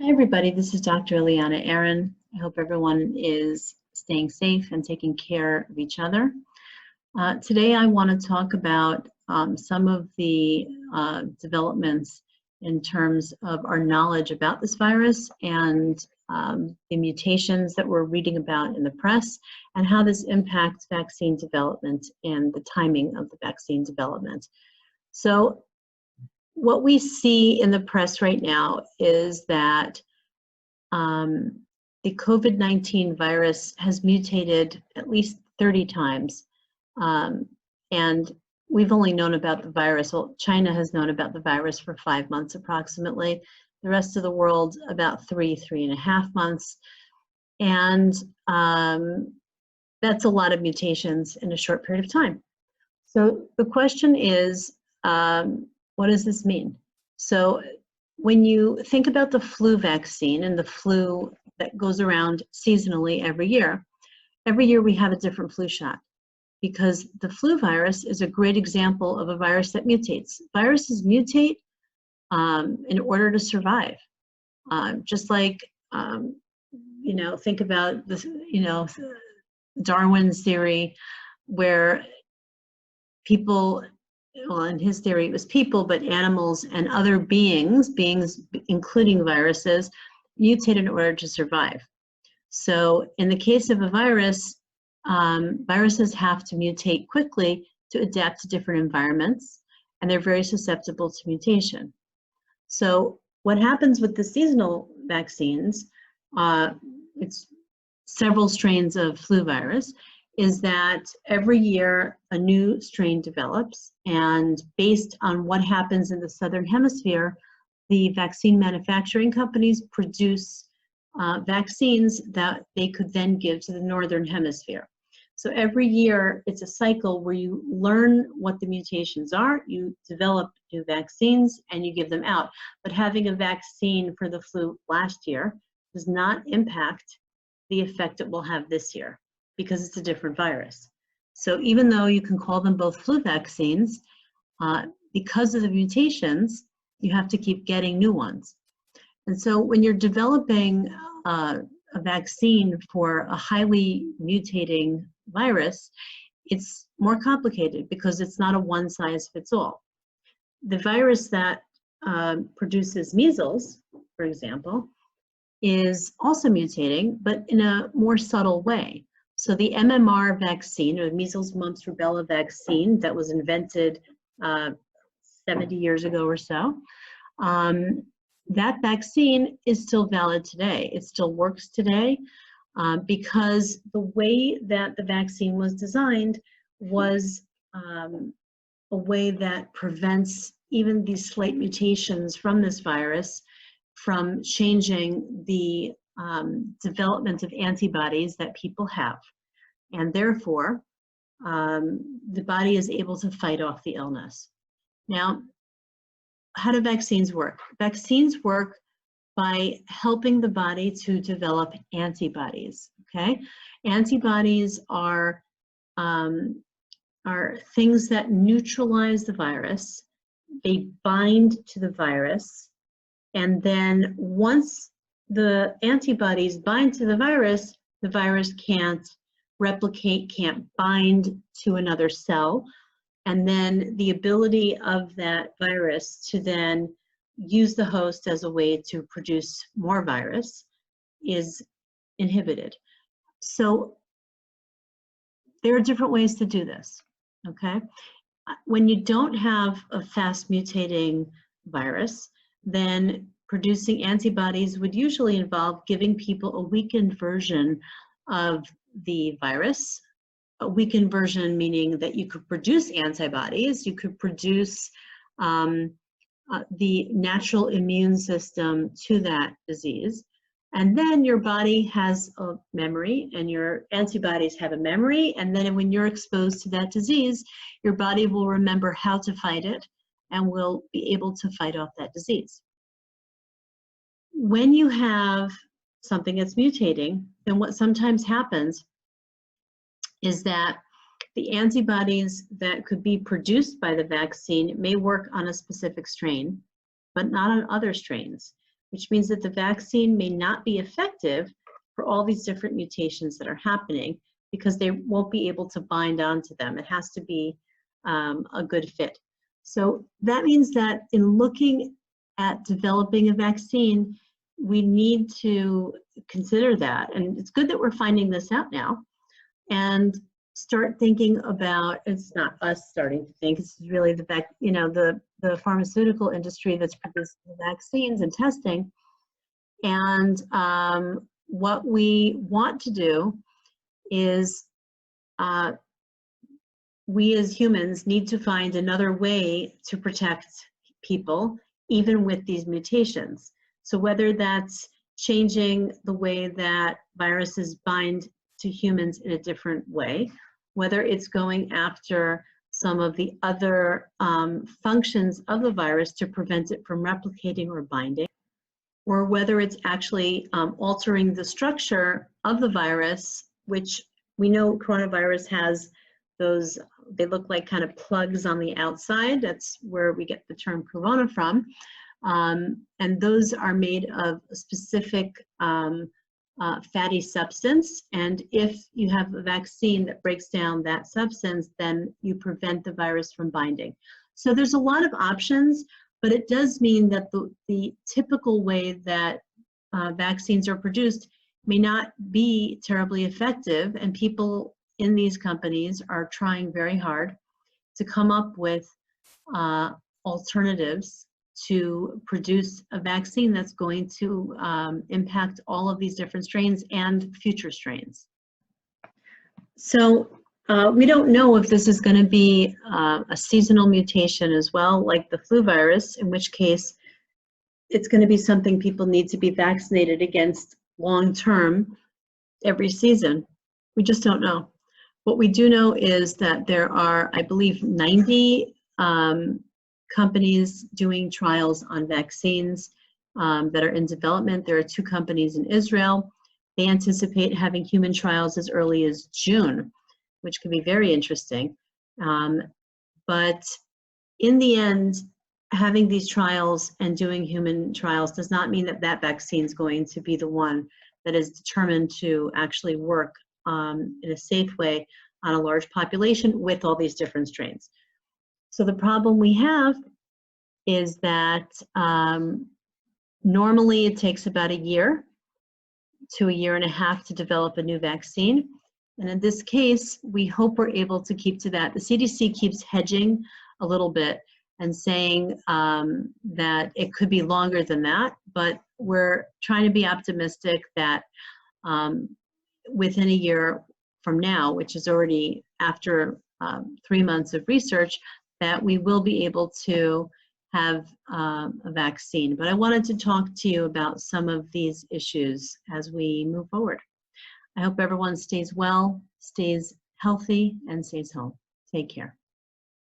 Hi everybody, this is Dr. Eliana Aaron. I hope everyone is staying safe and taking care of each other. Today I want to talk about some of the developments in terms of our knowledge about this virus and the mutations that we're reading about in the press and how this impacts vaccine development and the timing of the vaccine development. So what we see in the press right now is that the COVID-19 virus has mutated at least 30 times. And we've only known about the virus, well, China has known about the virus for 5 months approximately. The rest of the world about 3.5 months. And that's a lot of mutations in a short period of time. So the question is, what does this mean? So when you think about the flu vaccine and the flu that goes around seasonally every year we have a different flu shot because the flu virus is a great example of a virus that mutates. Viruses mutate in order to survive. Just like, think about this, Darwin's theory where people, well, in his theory it was people, but animals and other beings including viruses, mutate in order to survive. So in the case of a virus, viruses have to mutate quickly to adapt to different environments, and they're very susceptible to mutation. So what happens with the seasonal vaccines, it's several strains of flu virus, is that every year a new strain develops, and based on what happens in the Southern Hemisphere, the vaccine manufacturing companies produce vaccines that they could then give to the Northern Hemisphere. So every year it's a cycle where you learn what the mutations are, you develop new vaccines, and you give them out. But having a vaccine for the flu last year does not impact the effect it will have this year, because it's a different virus. So even though you can call them both flu vaccines, because of the mutations, you have to keep getting new ones. And so when you're developing a vaccine for a highly mutating virus, it's more complicated because it's not a one-size-fits-all. The virus that produces measles, for example, is also mutating, but in a more subtle way. So the MMR vaccine, or measles, mumps, rubella vaccine that was invented 70 years ago or so, that vaccine is still valid today. It still works today because the way that the vaccine was designed was a way that prevents even these slight mutations from this virus from changing the development of antibodies that people have. And therefore, the body is able to fight off the illness. Now, how do vaccines work? Vaccines work by helping the body to develop antibodies, okay? Antibodies are things that neutralize the virus. They bind to the virus, and then once the antibodies bind to the virus can't replicate, can't bind to another cell, and then the ability of that virus to then use the host as a way to produce more virus is inhibited. So there are different ways to do this, okay? When you don't have a fast mutating virus, then producing antibodies would usually involve giving people a weakened version of the virus. A weakened version meaning that you could produce antibodies, you could produce the natural immune system to that disease. And then your body has a memory, and your antibodies have a memory, and then when you're exposed to that disease, your body will remember how to fight it and will be able to fight off that disease. When you have something that's mutating, then what sometimes happens is that the antibodies that could be produced by the vaccine may work on a specific strain, but not on other strains. which means that the vaccine may not be effective for all these different mutations that are happening because they won't be able to bind onto them. It has to be a good fit. So that means that in looking at developing a vaccine, we need to consider that. And it's good that we're finding this out now and start thinking about, it's not us starting to think, it's really the pharmaceutical industry that's producing the vaccines and testing. And what we want to do is we as humans need to find another way to protect people, even with these mutations. So whether that's changing the way that viruses bind to humans in a different way, whether it's going after some of the other functions of the virus to prevent it from replicating or binding, or whether it's actually altering the structure of the virus, which we know coronavirus has those, they look like kind of plugs on the outside. That's where we get the term corona from. And those are made of a specific fatty substance. And if you have a vaccine that breaks down that substance, then you prevent the virus from binding. So there's a lot of options, but it does mean that the typical way that vaccines are produced may not be terribly effective, and people in these companies are trying very hard to come up with alternatives to produce a vaccine that's going to impact all of these different strains and future strains. So we don't know if this is going to be a seasonal mutation as well, like the flu virus, in which case it's going to be something people need to be vaccinated against long term every season. We just don't know. What we do know is that there are, I believe, 90 companies doing trials on vaccines that are in development. There are 2 companies in Israel. They anticipate having human trials as early as June, which could be very interesting. But in the end, having these trials and doing human trials does not mean that that vaccine is going to be the one that is determined to actually work in a safe way on a large population with all these different strains. So the problem we have is that normally it takes about a year to a year and a half to develop a new vaccine. And in this case, we hope we're able to keep to that. The CDC keeps hedging a little bit and saying that it could be longer than that, but we're trying to be optimistic that within a year from now, which is already after 3 months of research, that we will be able to have a vaccine. But I wanted to talk to you about some of these issues as we move forward. I hope everyone stays well, stays healthy, and stays home. Take care.